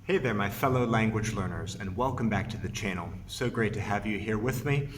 Hey there, my fellow language learners, and welcome back to the channel. So great to have you here with me.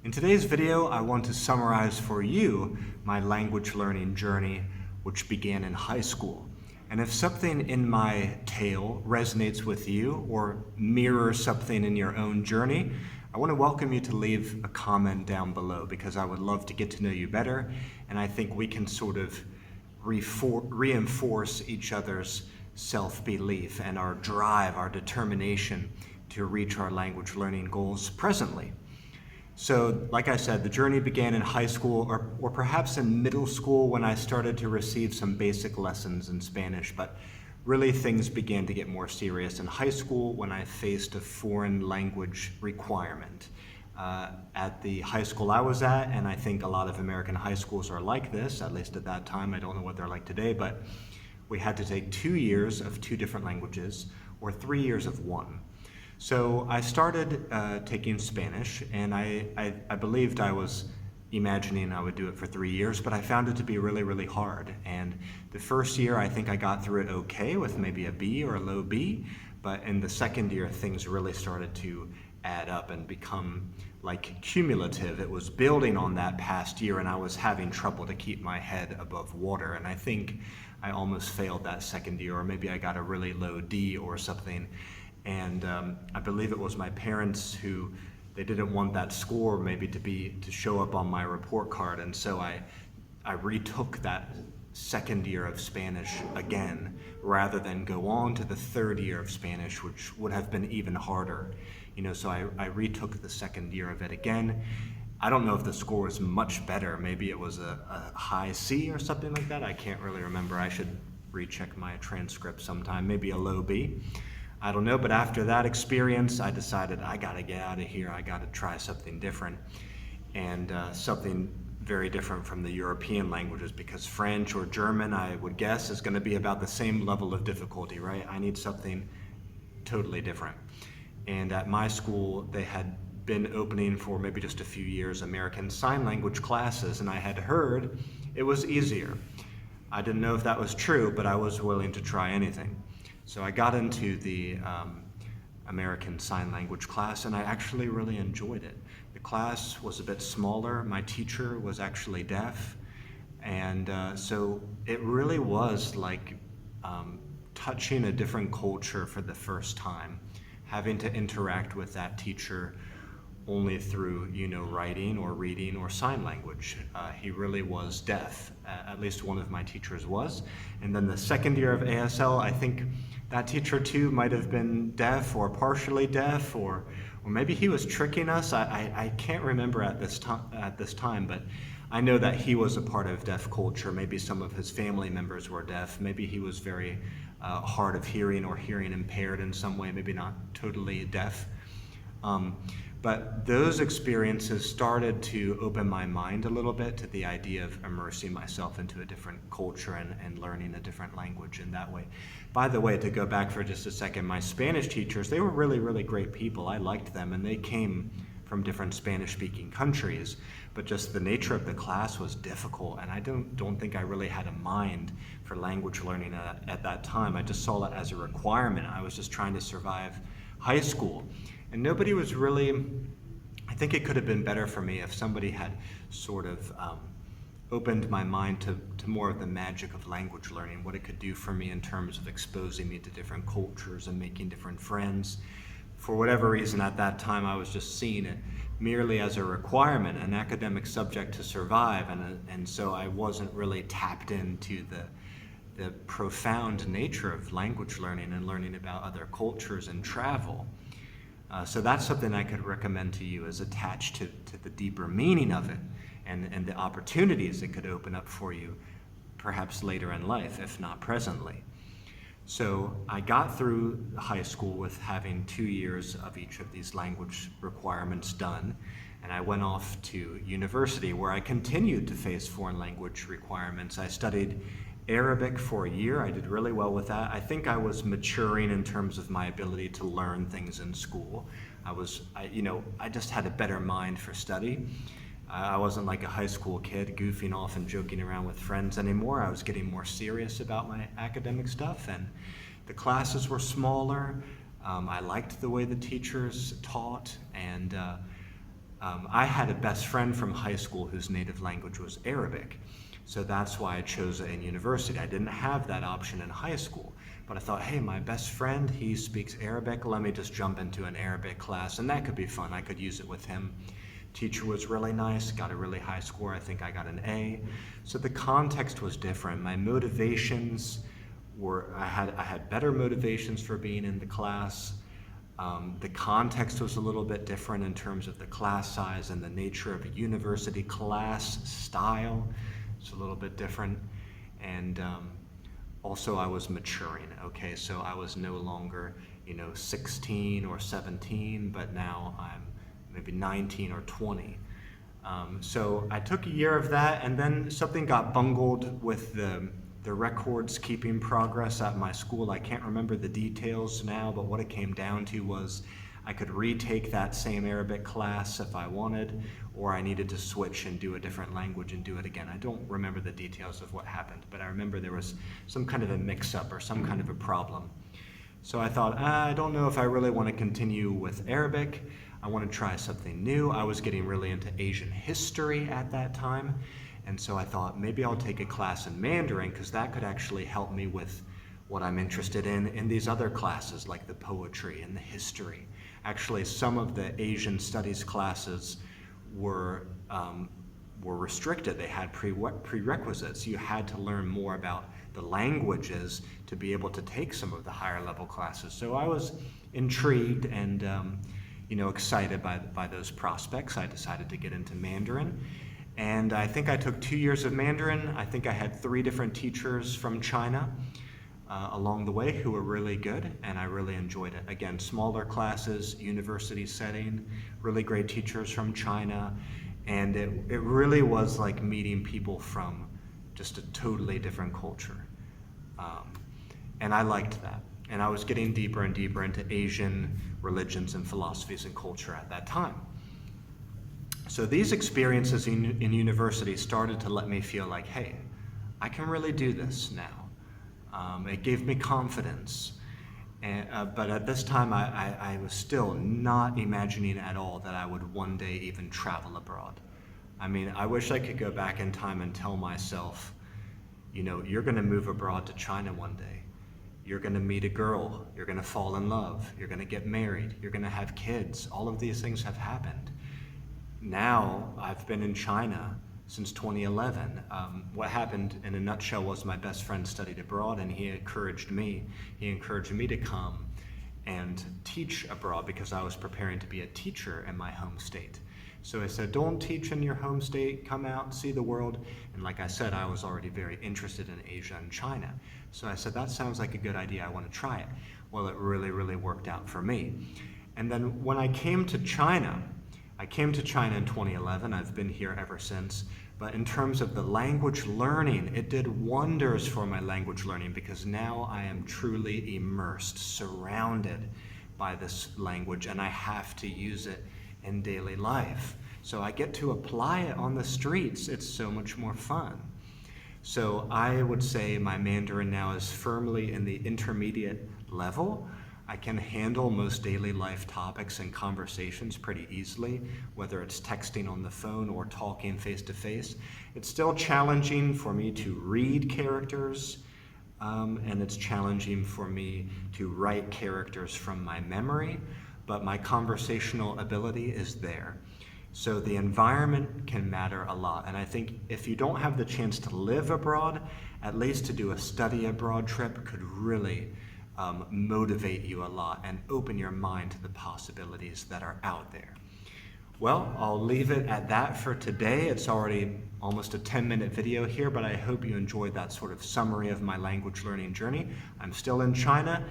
In today's video, I want to summarize for you my language learning journey, which began in high school. And if something in my tale resonates with you or mirrors something in your own journey, I want to welcome you to leave a comment down below because I would love to get to know you better, and I think we can sort of reinforce each other's self-belief and our drive, our determination to reach our language learning goals presently. So, like I said, the journey began in high school or perhaps in middle school when I started to receive some basic lessons in Spanish, but really things began to get more serious in high school when I faced a foreign language requirement. At the high school I was at, and I think a lot of American high schools are like this, at least at that time, I don't know what they're like today, but we had to take 2 years of 2 different languages or 3 years of one. So I started taking Spanish, and I believed I was imagining I would do it for 3 years, but I found it to be really, really hard. And the first year, I think I got through it okay with maybe a B or a low B, but in the second year, things really started to add up and become like cumulative. It was building on that past year, and I was having trouble to keep my head above water. And I think I almost failed that second year, or maybe I got a really low D or something. And I believe it was my parents who, they didn't want that score maybe to show up on my report card, and so I retook that second year of Spanish again, rather than go on to the third year of Spanish, which would have been even harder. So I retook the second year of it again. I don't know if the score was much better. Maybe it was a high C or something like that. I can't really remember. I should recheck my transcript sometime. Maybe a low B. I don't know, but after that experience, I decided I gotta get out of here. I gotta try something different, and something very different from the European languages, because French or German, I would guess, is gonna be about the same level of difficulty, right? I need something totally different. And at my school, they had been opening for maybe just a few years American Sign Language classes, and I had heard it was easier. I didn't know if that was true, but I was willing to try anything. So I got into the American Sign Language class, and I actually really enjoyed it. The class was a bit smaller. My teacher was actually deaf, and so it really was like touching a different culture for the first time, having to interact with that teacher only through, writing or reading or sign language. He really was deaf. At least one of my teachers was. And then the second year of ASL, I think that teacher too might have been deaf or partially deaf, or maybe he was tricking us. I can't remember at this time, but I know that he was a part of deaf culture. Maybe some of his family members were deaf. Maybe he was very hard of hearing or hearing impaired in some way, maybe not totally deaf. But those experiences started to open my mind a little bit to the idea of immersing myself into a different culture and learning a different language in that way. By the way, to go back for just a second, my Spanish teachers, they were really, really great people. I liked them, and they came from different Spanish-speaking countries, but just the nature of the class was difficult, and I don't think I really had a mind for language learning at that time. I just saw it as a requirement. I was just trying to survive high school. And nobody was really, I think it could have been better for me if somebody had sort of opened my mind to more of the magic of language learning, what it could do for me in terms of exposing me to different cultures and making different friends. For whatever reason at that time, I was just seeing it merely as a requirement, an academic subject to survive, and so I wasn't really tapped into the profound nature of language learning and learning about other cultures and travel. So that's something I could recommend to you, as attached to the deeper meaning of it and the opportunities it could open up for you, perhaps later in life, if not presently. So I got through high school with having 2 years of each of these language requirements done, and I went off to university where I continued to face foreign language requirements. I studied Arabic for a year. I did really well with that. I think I was maturing in terms of my ability to learn things in school. I just had a better mind for study. I wasn't like a high school kid goofing off and joking around with friends anymore. I was getting more serious about my academic stuff, and The classes were smaller. I liked the way the teachers taught, and I had a best friend from high school whose native language was Arabic. So that's why I chose it in university. I didn't have that option in high school. But I thought, hey, my best friend, he speaks Arabic. Let me just jump into an Arabic class, and that could be fun. I could use it with him. Teacher was really nice, got a really high score. I think I got an A. So the context was different. My motivations were, I had better motivations for being in the class. The context was a little bit different in terms of the class size and the nature of a university class style. It's a little bit different. And also I was maturing, okay? So I was no longer, 16 or 17, but now I'm maybe 19 or 20. So I took a year of that, and then something got bungled with the records keeping progress at my school. I can't remember the details now, but what it came down to was I could retake that same Arabic class if I wanted, or I needed to switch and do a different language and do it again. I don't remember the details of what happened, but I remember there was some kind of a mix-up or some kind of a problem. So I thought, I don't know if I really want to continue with Arabic. I want to try something new. I was getting really into Asian history at that time, and so I thought maybe I'll take a class in Mandarin, because that could actually help me with what I'm interested in these other classes, like the poetry and the history. Actually, some of the Asian studies classes were restricted. They had prerequisites. You had to learn more about the languages to be able to take some of the higher level classes. So I was intrigued and excited by those prospects. I decided to get into Mandarin. And I think I took 2 years of Mandarin. I think I had 3 different teachers from China along the way who were really good, and I really enjoyed it. Again, smaller classes, university setting, really great teachers from China, and it really was like meeting people from just a totally different culture. And I liked that. And I was getting deeper and deeper into Asian religions and philosophies and culture at that time. So these experiences in university started to let me feel like, hey, I can really do this now. It gave me confidence. But at this time, I was still not imagining at all that I would one day even travel abroad. I mean, I wish I could go back in time and tell myself, you're going to move abroad to China one day. You're going to meet a girl. You're going to fall in love. You're going to get married. You're going to have kids. All of these things have happened. Now, I've been in China since 2011. What happened in a nutshell was my best friend studied abroad, and he encouraged me to come and teach abroad because I was preparing to be a teacher in my home state. So I said, don't teach in your home state, come out and see the world. And like I said, I was already very interested in Asia and China. So I said, that sounds like a good idea, I want to try it. Well, it really, really worked out for me. And then when I came to China in 2011. I've been here ever since. But in terms of the language learning, it did wonders for my language learning, because now I am truly immersed, surrounded by this language, and I have to use it in daily life. So I get to apply it on the streets. It's so much more fun. So I would say my Mandarin now is firmly in the intermediate level. I can handle most daily life topics and conversations pretty easily, whether it's texting on the phone or talking face to face. It's still challenging for me to read characters, and it's challenging for me to write characters from my memory, but my conversational ability is there. So the environment can matter a lot. And I think if you don't have the chance to live abroad, at least to do a study abroad trip could really motivate you a lot and open your mind to the possibilities that are out there. Well, I'll leave it at that for today. It's already almost a 10-minute video here, but I hope you enjoyed that sort of summary of my language learning journey. I'm still in China.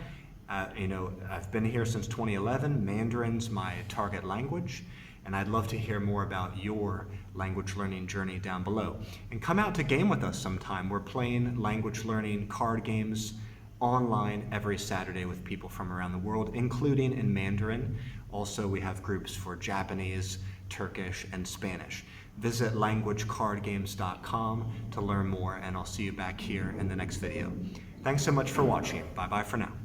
I've been here since 2011. Mandarin's my target language, and I'd love to hear more about your language learning journey down below. And come out to game with us sometime. We're playing language learning card games online every Saturday with people from around the world, including in Mandarin. Also, we have groups for Japanese, Turkish, and Spanish. Visit languagecardgames.com to learn more, and I'll see you back here in the next video. Thanks so much for watching. Bye-bye for now.